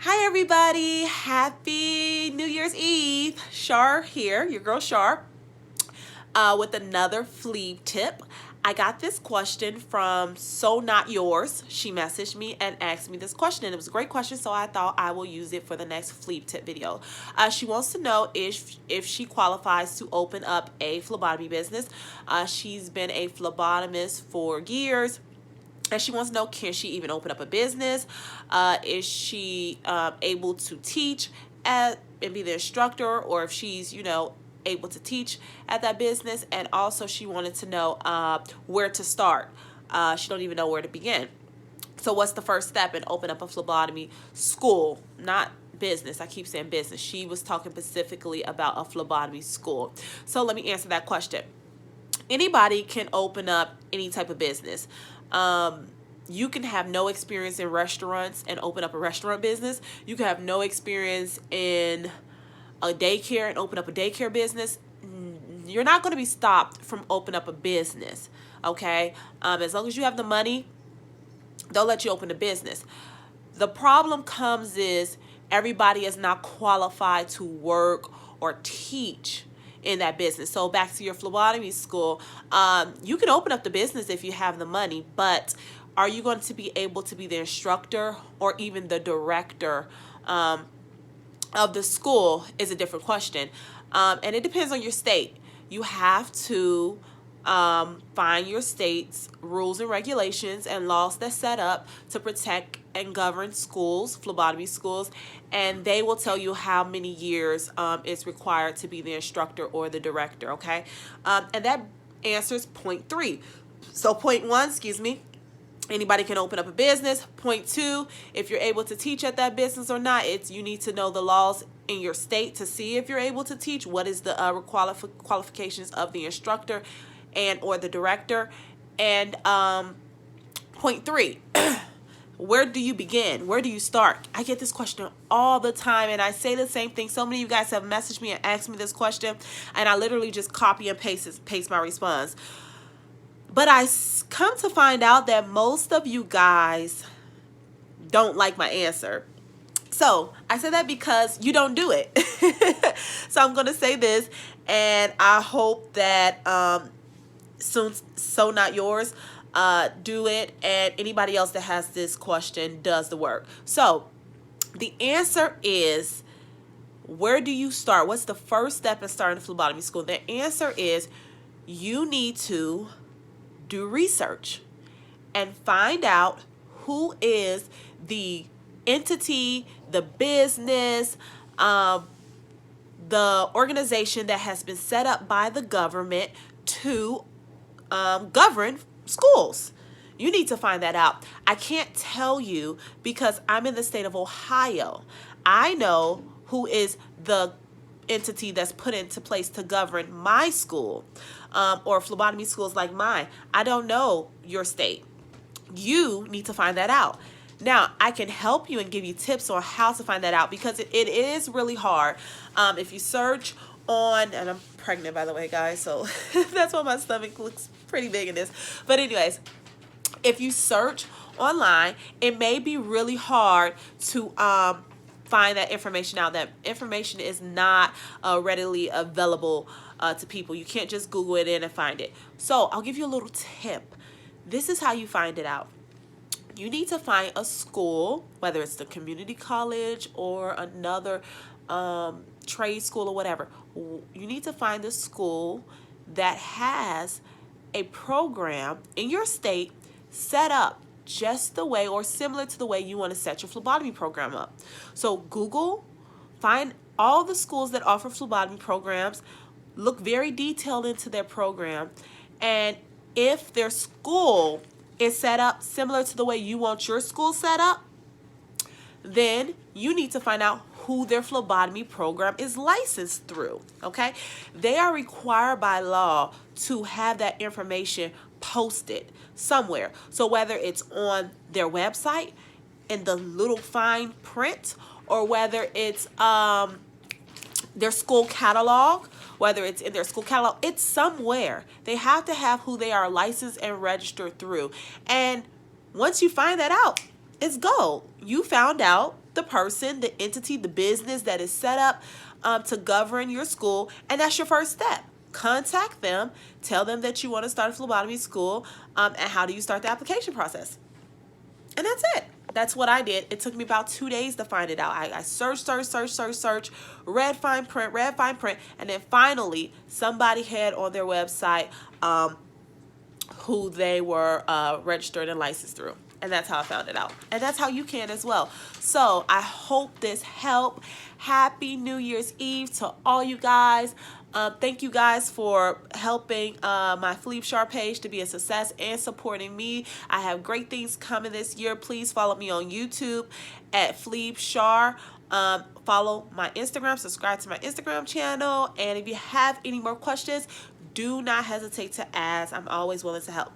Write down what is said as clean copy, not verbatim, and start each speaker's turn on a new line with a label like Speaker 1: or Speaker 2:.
Speaker 1: Hi everybody, happy New Year's Eve. Shar here, your girl Shar, with another flea tip. I got this question from So Not Yours. She messaged me and asked me this question, and it was a great question, so I thought I will use it for the next flea tip video. She wants to know if she qualifies to open up a phlebotomy business. She's been a phlebotomist for years. And she wants to know, can she even open up a business? Is she able to teach and be the instructor, or if she's, able to teach at that business? And also she wanted to know where to start. She don't even know where to begin. So what's the first step in open up a phlebotomy school? Not business. I keep saying business. She was talking specifically about a phlebotomy school. So let me answer that question. Anybody can open up any type of business. You can have no experience in restaurants and open up a restaurant business. You can have no experience in a daycare and open up a daycare business. You're not going to be stopped from opening up a business, okay? As long as you have the money, they'll let you open a business. The problem comes is everybody is not qualified to work or teach in that business. So back to your phlebotomy school, you can open up the business if you have the money, but are you going to be able to be the instructor or even the director of the school is a different question. And it depends on your state. You have to find your state's rules and regulations and laws that's set up to protect and govern schools, phlebotomy schools, and they will tell you how many years it's required to be the instructor or the director, okay? And that answers point 3. So point 1, anybody can open up a business. Point 2, if you're able to teach at that business or not, you need to know the laws in your state to see if you're able to teach. What is the qualifications of the instructor and or the director? And point 3, where do you begin? Where do you start? I get this question all the time, and I say the same thing. So many of you guys have messaged me and asked me this question, and I literally just copy and paste my response. But I come to find out that most of you guys don't like my answer. So I say that because you don't do it. So I'm going to say this, and I hope that soon, So Not Yours, do it, and anybody else that has this question does the work. So the answer is, where do you start? What's the first step in starting a phlebotomy school? The answer is you need to do research and find out who is the entity, the business, the organization that has been set up by the government to govern schools. You need to find that out. I can't tell you because I'm in the state of Ohio. I know who is the entity that's put into place to govern my school, or phlebotomy schools like mine. I don't know your state. You need to find that out. Now, I can help you and give you tips on how to find that out because it is really hard. If you search on, and I'm pregnant by the way, guys, so that's why my stomach looks pretty big in this. But anyways, if you search online, it may be really hard to find that information out. That information is not readily available to people. You can't just Google it in and find it. So I'll give you a little tip. This is how you find it out. You need to find a school, whether it's the community college or another trade school or whatever. You need to find a school that has a program in your state set up just the way or similar to the way you want to set your phlebotomy program up. So Google, find all the schools that offer phlebotomy programs, look very detailed into their program, and if their school is set up similar to the way you want your school set up, then you need to find out who their phlebotomy program is licensed through, okay? They are required by law to have that information posted somewhere. So whether it's on their website in the little fine print, or whether it's their school catalog, whether it's in their school catalog, it's somewhere. They have to have who they are licensed and registered through. And once you find that out, it's gold. You found out the person, the entity, the business that is set up to govern your school, and that's your first step. Contact them, tell them that you want to start a phlebotomy school, and how do you start the application process. And that's it. That's what I did. It took me about 2 days to find it out. I searched, read fine print, and then finally somebody had on their website who they were registered and licensed through. And that's how I found it out. And that's how you can as well. So I hope this helped. Happy New Year's Eve to all you guys. Thank you guys for helping my Phlebotomy page to be a success and supporting me. I have great things coming this year. Please follow me on YouTube at Phlebotomy. Follow my Instagram, subscribe to my Instagram channel. And if you have any more questions, do not hesitate to ask. I'm always willing to help.